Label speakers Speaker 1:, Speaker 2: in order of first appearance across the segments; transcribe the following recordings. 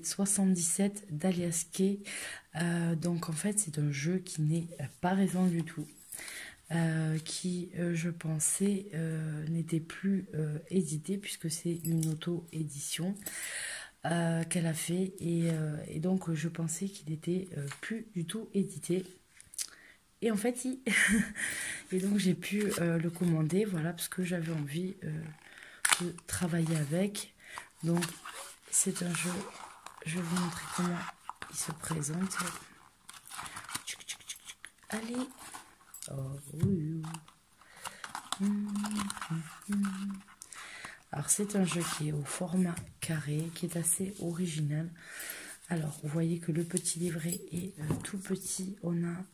Speaker 1: 77 d'Alias Kay. Donc en fait c'est un jeu qui n'est pas récent du tout, qui je pensais n'était plus édité, puisque c'est une auto-édition qu'elle a fait, et donc je pensais qu'il était plus du tout édité. Et en fait, si. Et donc j'ai pu le commander, voilà, parce que j'avais envie de travailler avec. Donc c'est un jeu, je vais vous montrer comment il se présente. Allez. Oh, oui. Alors c'est un jeu qui est au format carré, qui est assez original. Alors vous voyez que le petit livret est tout petit. On a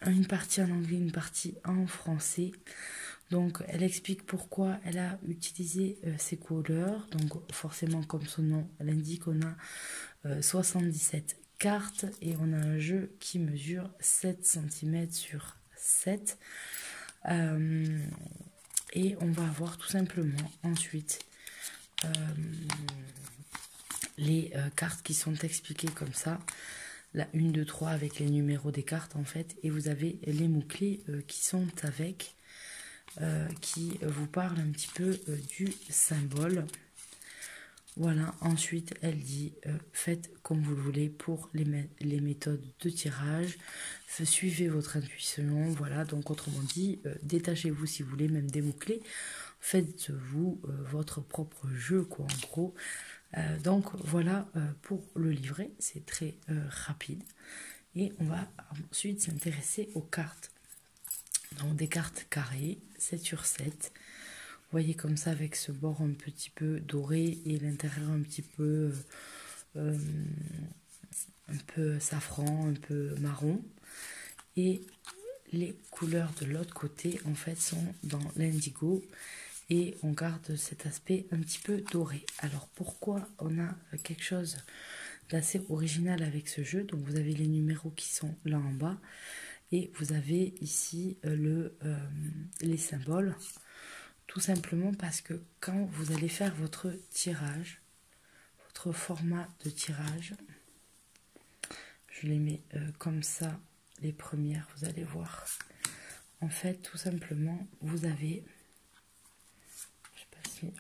Speaker 1: une partie en anglais, une partie en français. Donc elle explique pourquoi elle a utilisé ces couleurs. Donc forcément, comme son nom l'indique, on a 77 cartes et on a un jeu qui mesure 7 cm sur 7. Et on va avoir tout simplement ensuite les cartes qui sont expliquées comme ça. La 1, 2, 3 avec les numéros des cartes en fait. Et vous avez les mots-clés qui sont avec, qui vous parlent un petit peu du symbole. Voilà, ensuite elle dit faites comme vous le voulez pour les méthodes de tirage, suivez votre intuition. Voilà, donc autrement dit, détachez-vous si vous voulez même des mots-clés, faites-vous votre propre jeu quoi en gros. Donc voilà pour le livret, c'est très rapide. Et on va ensuite s'intéresser aux cartes. Donc des cartes carrées, 7 sur 7. Vous voyez comme ça avec ce bord un petit peu doré et l'intérieur un petit peu safran, un peu marron. Et les couleurs de l'autre côté en fait sont dans l'indigo. Et on garde cet aspect un petit peu doré. Alors pourquoi on a quelque chose d'assez original avec ce jeu? Donc vous avez les numéros qui sont là en bas. Et vous avez ici les symboles. Tout simplement parce que quand vous allez faire votre tirage, votre format de tirage, je les mets comme ça, les premières, vous allez voir. En fait, tout simplement, vous avez...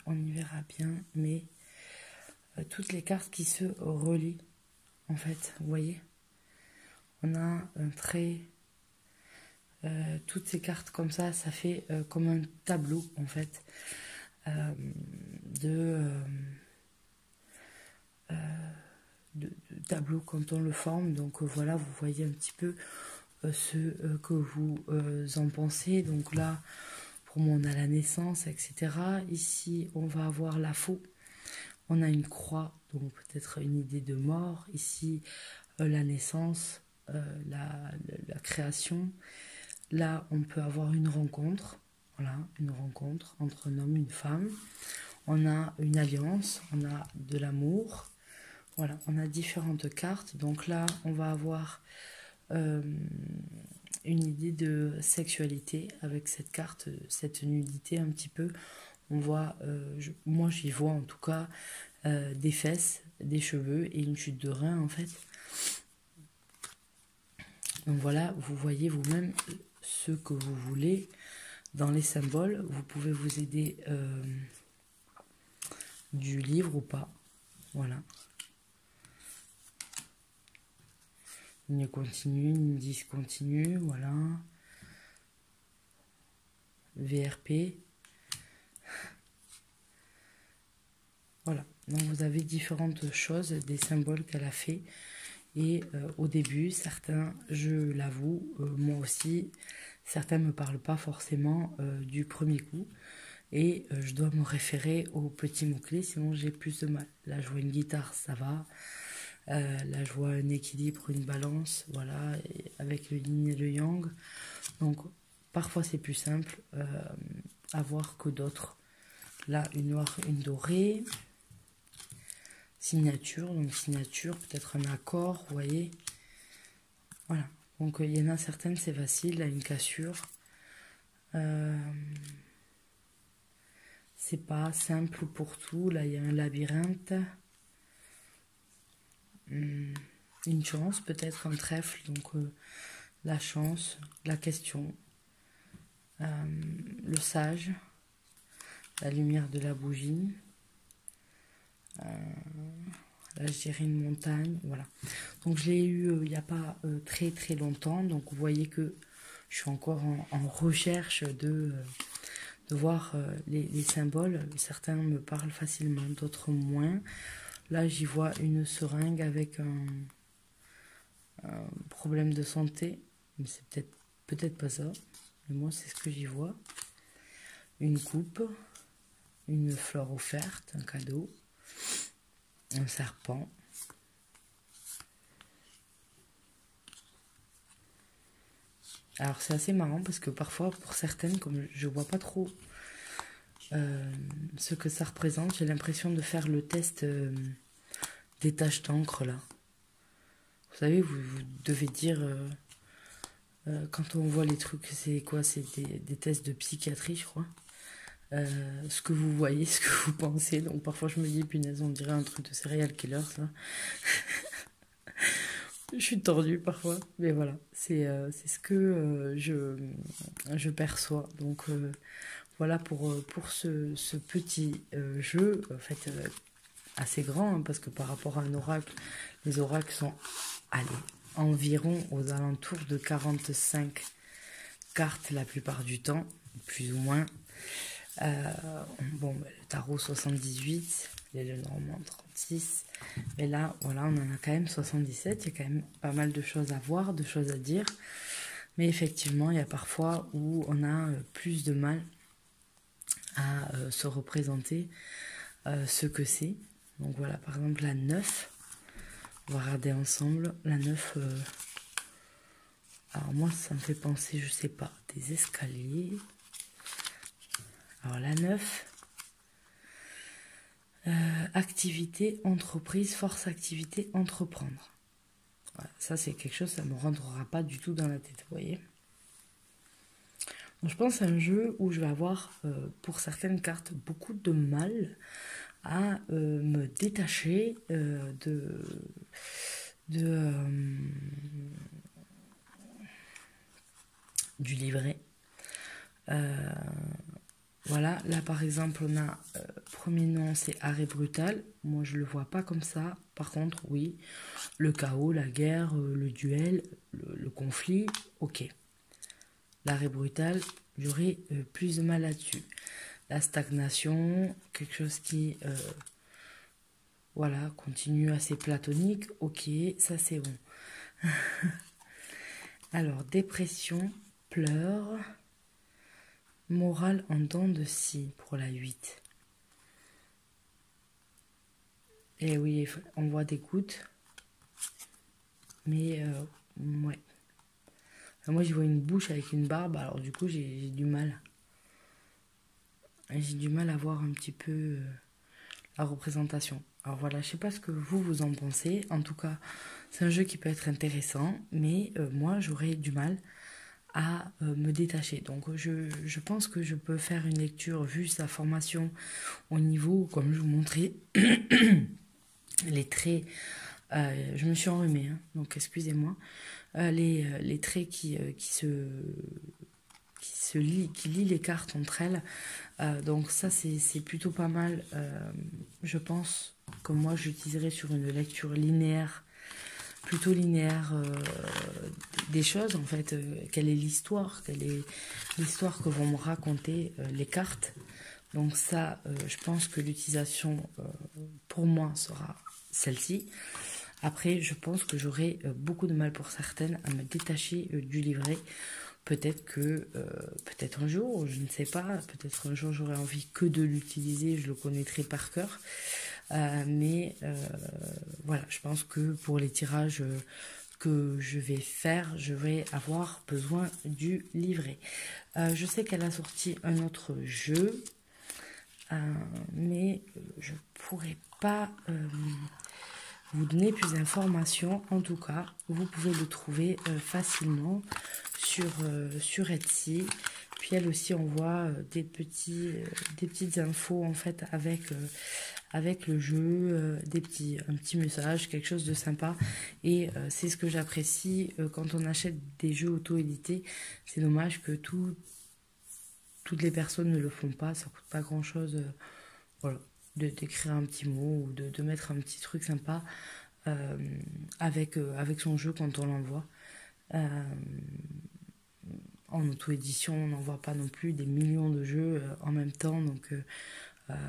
Speaker 1: on y verra bien, mais toutes les cartes qui se relient en fait, vous voyez, on a un trait, toutes ces cartes comme ça fait comme un tableau en fait de tableau quand on le forme. Donc voilà, vous voyez un petit peu ce que vous en pensez. Donc là, pour moi, on a la naissance, etc. Ici, on va avoir la faux. On a une croix, donc peut-être une idée de mort. Ici, la naissance, la création. Là, on peut avoir une rencontre. Voilà, une rencontre entre un homme et une femme. On a une alliance, on a de l'amour. Voilà, on a différentes cartes. Donc là, on va avoir une idée de sexualité avec cette carte, cette nudité un petit peu. On voit, moi j'y vois en tout cas des fesses, des cheveux et une chute de rein en fait. Donc voilà, vous voyez vous-même ce que vous voulez dans les symboles. Vous pouvez vous aider du livre ou pas. Voilà. Une continue, une discontinue, voilà. VRP. Voilà, donc vous avez différentes choses, des symboles qu'elle a fait. Et au début, certains, je l'avoue, moi aussi, certains ne me parlent pas forcément du premier coup. Et je dois me référer aux petits mots-clés, sinon j'ai plus de mal. Là, je vois une guitare, ça va. Là, je vois un équilibre, une balance, voilà, avec le yin et le yang. Donc, parfois, c'est plus simple à voir que d'autres. Là, une noire, une dorée. Signature, donc signature, peut-être un accord, vous voyez. Voilà, donc il y en a certaines, c'est facile, là, une cassure. C'est pas simple pour tout, là, il y a un labyrinthe. une chance, peut-être un trèfle, donc la chance, la question, le sage, la lumière de la bougie, là je dirais une montagne, voilà. Donc je l'ai eu il n'y a pas très très longtemps, donc vous voyez que je suis encore en recherche de voir les symboles. Certains me parlent facilement, d'autres moins. Là j'y vois une seringue avec un problème de santé, mais c'est peut-être pas ça, mais moi c'est ce que j'y vois. Une coupe, une fleur offerte, un cadeau, un serpent. Alors c'est assez marrant parce que parfois pour certaines, comme je vois pas trop ce que ça représente, j'ai l'impression de faire le test des taches d'encre là. Vous savez, vous devez dire quand on voit les trucs, c'est quoi? C'est des tests de psychiatrie, je crois. Ce que vous voyez, ce que vous pensez. Donc parfois je me dis, punaise, on dirait un truc de serial killer, ça. Je suis tordue parfois, mais voilà, c'est ce que je perçois. Donc voilà pour ce petit jeu, en fait assez grand, hein, parce que par rapport à un oracle, les oracles sont, allez, environ aux alentours de 45 cartes la plupart du temps, plus ou moins. Bon, le tarot 78, les Lenormand 36, mais là, voilà, on en a quand même 77. Il y a quand même pas mal de choses à voir, de choses à dire. Mais effectivement, il y a parfois où on a plus de mal à se représenter ce que c'est. Donc voilà, par exemple, la 9, on va regarder ensemble. La 9, alors moi, ça me fait penser, je sais pas, des escaliers. Alors la 9, activité, entreprise, force, activité, entreprendre. Voilà, ça c'est quelque chose, ça ne me rentrera pas du tout dans la tête, vous voyez. Donc, je pense à un jeu où je vais avoir, pour certaines cartes, beaucoup de mal à me détacher du livret. Voilà, là par exemple on a premier nom c'est arrêt brutal, moi je le vois pas comme ça, par contre oui, le chaos, la guerre, le duel, le conflit, ok. L'arrêt brutal, j'aurais plus de mal là-dessus. La stagnation, quelque chose qui voilà, continue assez platonique, ok, ça c'est bon. Alors dépression, pleurs, morale en dents de scie pour la 8. Et oui, on voit des gouttes. Mais, ouais. Enfin, moi, j'y vois une bouche avec une barbe. Alors, du coup, j'ai du mal. J'ai du mal à voir un petit peu la représentation. Alors, voilà, je sais pas ce que vous en pensez. En tout cas, c'est un jeu qui peut être intéressant. Mais moi, j'aurais du mal à me détacher. Donc je pense que je peux faire une lecture vu sa formation au niveau, comme je vous montrais, les traits, je me suis enrhumée, hein, donc excusez-moi, les traits qui lient les cartes entre elles. Donc ça c'est plutôt pas mal. Je pense que moi j'utiliserai sur une lecture linéaire, plutôt linéaire des choses en fait, quelle est l'histoire que vont me raconter les cartes. Donc ça je pense que l'utilisation pour moi sera celle-ci. Après je pense que j'aurai beaucoup de mal pour certaines à me détacher du livret. Peut-être que peut-être un jour, je ne sais pas, peut-être un jour j'aurai envie que de l'utiliser, je le connaîtrai par cœur. Mais voilà, je pense que pour les tirages que je vais faire, je vais avoir besoin du livret. Je sais qu'elle a sorti un autre jeu, mais je pourrais pas vous donner plus d'informations. En tout cas, vous pouvez le trouver facilement sur Etsy. Puis elle aussi envoie des petites infos en fait avec le jeu, un petit message, quelque chose de sympa. Et c'est ce que j'apprécie quand on achète des jeux auto-édités. C'est dommage que toutes les personnes ne le font pas, ça coûte pas grand chose, voilà, d'écrire un petit mot ou de mettre un petit truc sympa avec son jeu quand on l'envoie. En auto-édition, on n'envoie pas non plus des millions de jeux en même temps, donc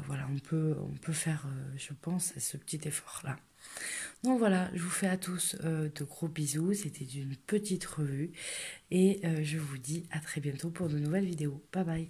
Speaker 1: voilà, on peut faire, je pense, ce petit effort-là. Donc voilà, je vous fais à tous de gros bisous, c'était une petite revue, et je vous dis à très bientôt pour de nouvelles vidéos. Bye bye.